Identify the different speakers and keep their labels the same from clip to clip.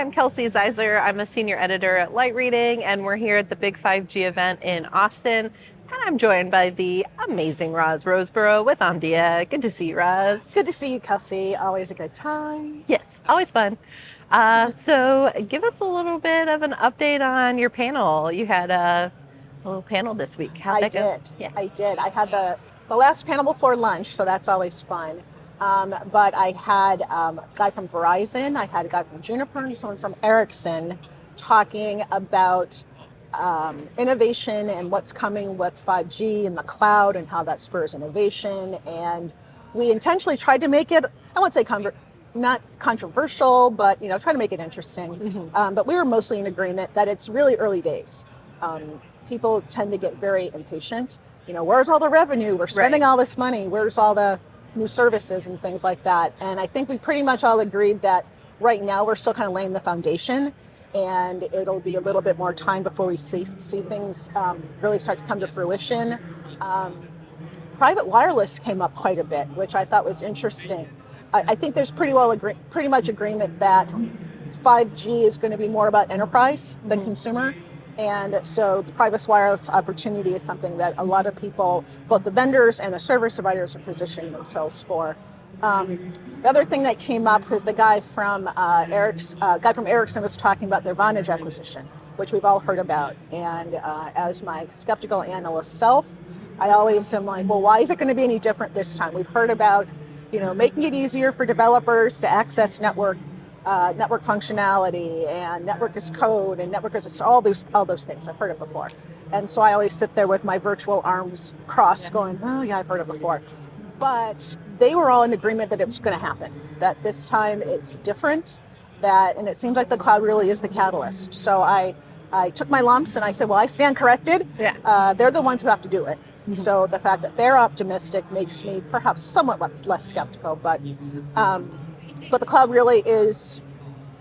Speaker 1: Hi, I'm Kelsey Zeisler. I'm a senior editor at Light Reading, and we're here at the Big 5G event in Austin. And I'm joined by the amazing Roseboro with Omdia. Good to see you, Roz.
Speaker 2: Good to see you, Kelsey. Always a good time.
Speaker 1: Yes, always fun. So give us a little bit of an update on your panel. You had a little panel this week. How'd
Speaker 2: I
Speaker 1: that go?
Speaker 2: did. Yeah. I did. I had the last panel before lunch, so that's always fun. But I had a guy from Verizon, I had a guy from Juniper, and someone from Ericsson talking about innovation and what's coming with 5G and the cloud and how that spurs innovation. And we intentionally tried to make it, I won't say not controversial, but try to make it interesting.
Speaker 1: Mm-hmm.
Speaker 2: But we were mostly in agreement that it's really early days. People tend to get very impatient. Where's all the revenue? We're spending all this money. Where's all the new services and things like that? And I think we pretty much all agreed that right now we're still kind of laying the foundation, and it'll be a little bit more time before we see things really start to come to fruition. Private wireless came up quite a bit, which I thought was interesting. I think there's pretty much agreement that 5G is going to be more about enterprise than consumer. And so the private wireless opportunity is something that a lot of people, both the vendors and the service providers, are positioning themselves for. The other thing that came up was the guy from Ericsson was talking about their Vonage acquisition, which we've all heard about. And as my skeptical analyst self, I always am like, well, why is it going to be any different this time? We've heard about, making it easier for developers to access network functionality, and network as code, and network as all those things. I've heard it before. And so I always sit there with my virtual arms crossed going, oh yeah, I've heard it before. But they were all in agreement that it was going to happen, that this time it's different, and it seems like the cloud really is the catalyst. So I took my lumps and I said, well, I stand corrected.
Speaker 1: Yeah.
Speaker 2: They're the ones who have to do it. Mm-hmm. So the fact that they're optimistic makes me perhaps somewhat less skeptical, but the cloud really is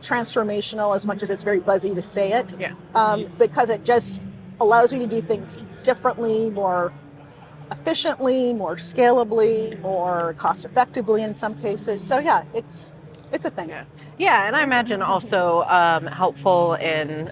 Speaker 2: transformational, as much as it's very buzzy to say it.
Speaker 1: Yeah.
Speaker 2: Because it just allows you to do things differently, more efficiently, more scalably, more cost effectively in some cases. So yeah, it's a thing.
Speaker 1: Yeah, and I imagine also helpful in,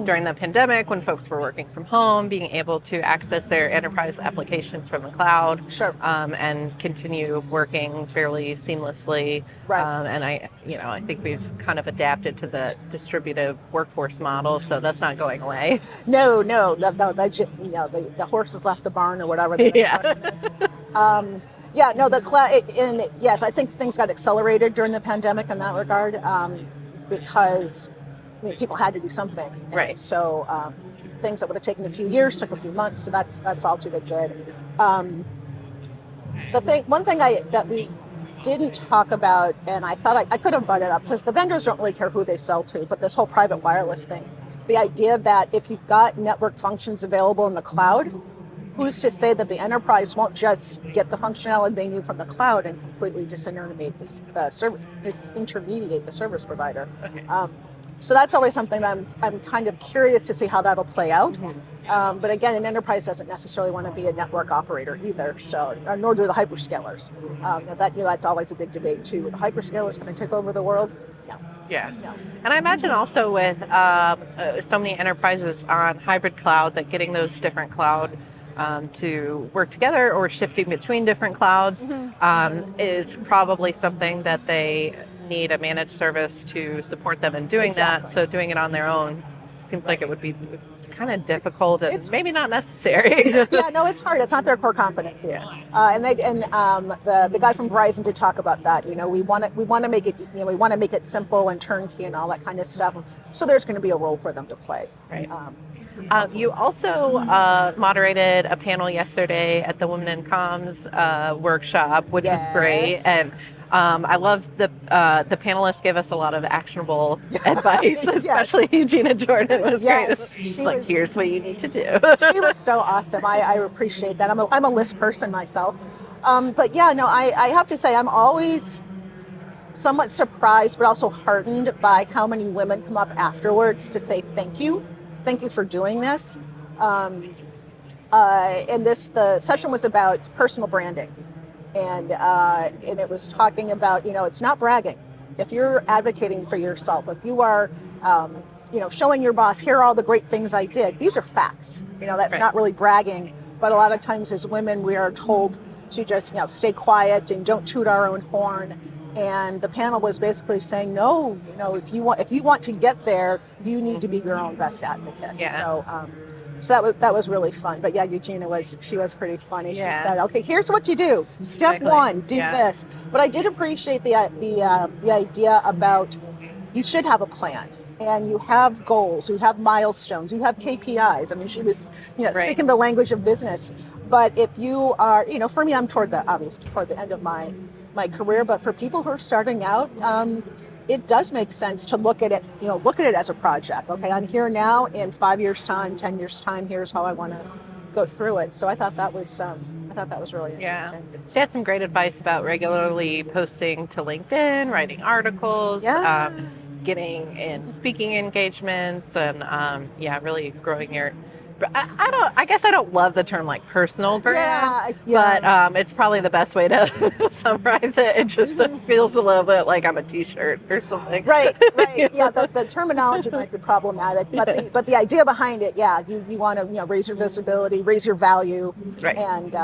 Speaker 1: during the pandemic when folks were working from home, being able to access their enterprise applications from the cloud.
Speaker 2: Sure.
Speaker 1: And continue working fairly seamlessly.
Speaker 2: Right.
Speaker 1: And I think we've kind of adapted to the distributive workforce model, so that's not going away.
Speaker 2: No, the horse has left the barn, or whatever the expression is. The cloud, and yes, I think things got accelerated during the pandemic in that regard, because people had to do something.
Speaker 1: Right.
Speaker 2: And so things that would have taken a few years took a few months. So that's all to the good. One thing that we didn't talk about, and I thought I could have brought it up, because the vendors don't really care who they sell to, but this whole private wireless thing, the idea that if you've got network functions available in the cloud, who's to say that the enterprise won't just get the functionality they need from the cloud and completely disintermediate the service provider?
Speaker 1: Okay.
Speaker 2: So that's always something that I'm kind of curious to see how that'll play out. Mm-hmm. But again, an enterprise doesn't necessarily want to be a network operator either. So nor do the hyperscalers. That's always a big debate too. The hyperscalers going to take over the world? No.
Speaker 1: Yeah.
Speaker 2: No.
Speaker 1: And I imagine also with so many enterprises on hybrid cloud, that getting those different cloud to work together or shifting between different clouds is probably something that they need a managed service to support them in doing that. So doing it on their own seems like it would be kind of difficult and maybe not necessary.
Speaker 2: Yeah, no, it's hard. It's not their core competency.
Speaker 1: Yeah.
Speaker 2: The guy from Verizon did talk about that. We want to make it. We want to make it simple and turnkey and all that kind of stuff. So there's going to be a role for them to play.
Speaker 1: Right. You also moderated a panel yesterday at the Women in Comms workshop, which was great. And I love the panelists gave us a lot of actionable advice, especially Eugenia Jordan was great. She's like, here's what you need to do.
Speaker 2: She was so awesome. I appreciate that. I'm a list person myself. I have to say I'm always somewhat surprised, but also heartened by how many women come up afterwards to say thank you for doing this. The session was about personal branding. And it was talking about, it's not bragging. if you're advocating for yourself, if you are, showing your boss, here are all the great things I did. These are facts. That's
Speaker 1: Right.
Speaker 2: not really bragging, but a lot of times as women, we are told to just, stay quiet and don't toot our own horn. And the panel was basically saying, no, if you want to get there, you need to be your own best advocate.
Speaker 1: Yeah.
Speaker 2: So that was really fun. But yeah, Eugenia was pretty funny. She
Speaker 1: Yeah.
Speaker 2: said, okay, here's what you do. Step
Speaker 1: Exactly.
Speaker 2: one, do
Speaker 1: Yeah.
Speaker 2: this. But I did appreciate the idea about you should have a plan. And you have goals, you have milestones, you have KPIs. I mean, she was,
Speaker 1: Right.
Speaker 2: speaking the language of business. But if you are, for me, I'm toward the end of my career. But for people who are starting out, it does make sense to look at it, as a project. Okay, I'm here now. In 5 years' time, 10 years' time, here's how I want to go through it. So I thought that was really interesting.
Speaker 1: Yeah. She had some great advice about regularly posting to LinkedIn, writing articles,
Speaker 2: Yeah.
Speaker 1: getting in speaking engagements, and really growing your. I guess I don't love the term like personal brand,
Speaker 2: Yeah.
Speaker 1: but it's probably the best way to summarize it. It just feels a little bit like I'm a T-shirt or something.
Speaker 2: Right. Yeah, the terminology might be problematic, but the idea behind it, you want to raise your visibility, raise your value,
Speaker 1: Right.
Speaker 2: and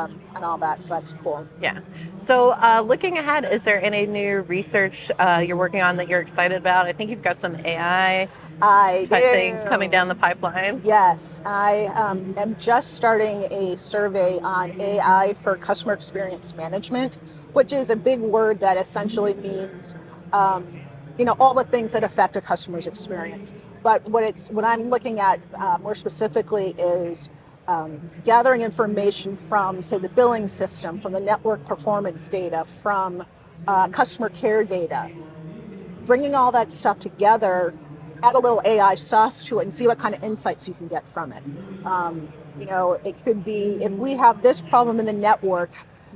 Speaker 2: all that. So that's cool.
Speaker 1: Yeah. So looking ahead, is there any new research you're working on that you're excited about? I think you've got some AI type things coming down the pipeline.
Speaker 2: Yes, I am just starting a survey on AI for customer experience management, which is a big word that essentially means all the things that affect a customer's experience. But what I'm looking at more specifically is gathering information from, say, the billing system, from the network performance data, from customer care data, bringing all that stuff together, add a little AI sauce to it, and see what kind of insights you can get from it. It could be, if we have this problem in the network,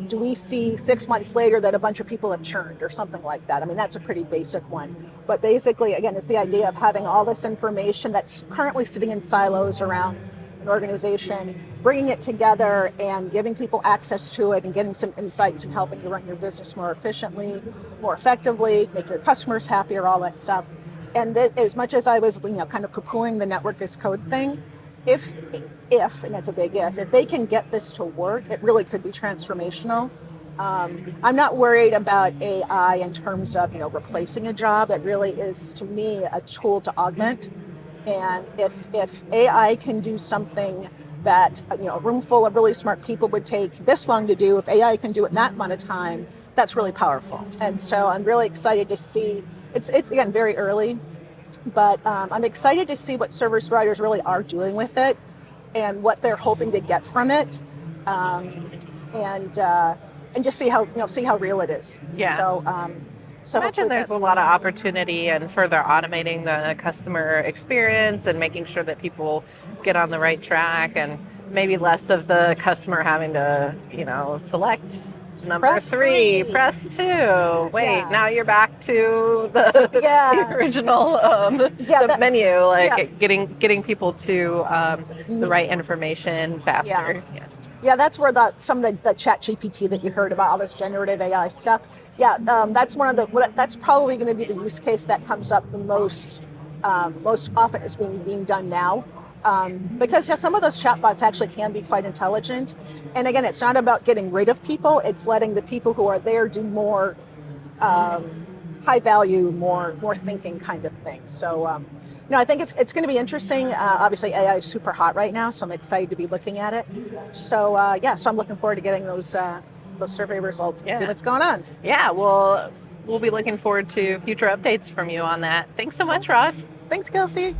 Speaker 2: do we see 6 months later that a bunch of people have churned or something like that? I mean, that's a pretty basic one. But basically, again, it's the idea of having all this information that's currently sitting in silos around an organization, bringing it together and giving people access to it and getting some insights and helping you run your business more efficiently, more effectively, make your customers happier, all that stuff. And as much as I was, kind of poo-pooing the network as code thing, if, and that's a big if they can get this to work, it really could be transformational. I'm not worried about AI in terms of, replacing a job. It really is, to me, a tool to augment. And if AI can do something that, a room full of really smart people would take this long to do, if AI can do it in that amount of time, that's really powerful. And so I'm really excited to see, it's again, very early, but I'm excited to see what service providers really are doing with it and what they're hoping to get from it, and just see how real it is.
Speaker 1: Yeah.
Speaker 2: So
Speaker 1: I imagine there's a lot of opportunity in further automating the customer experience and making sure that people get on the right track, and maybe less of the customer having to, select number
Speaker 2: Press
Speaker 1: 3,
Speaker 2: three.
Speaker 1: press 2. Wait,
Speaker 2: Yeah.
Speaker 1: now you're back to the original the menu, getting people to the right information faster.
Speaker 2: Yeah, that's where some of the chat GPT that you heard about, all this generative AI stuff. Yeah, that's that's probably going to be the use case that comes up the most often is being done now. Because some of those chatbots actually can be quite intelligent. And again, it's not about getting rid of people, it's letting the people who are there do more high value, more thinking kind of thing. So, I think it's going to be interesting. Obviously, AI is super hot right now, so I'm excited to be looking at it. So, so I'm looking forward to getting those survey results and see what's going on.
Speaker 1: Yeah, we'll be looking forward to future updates from you on that. Thanks so much, Ross.
Speaker 2: Thanks, Kelsey.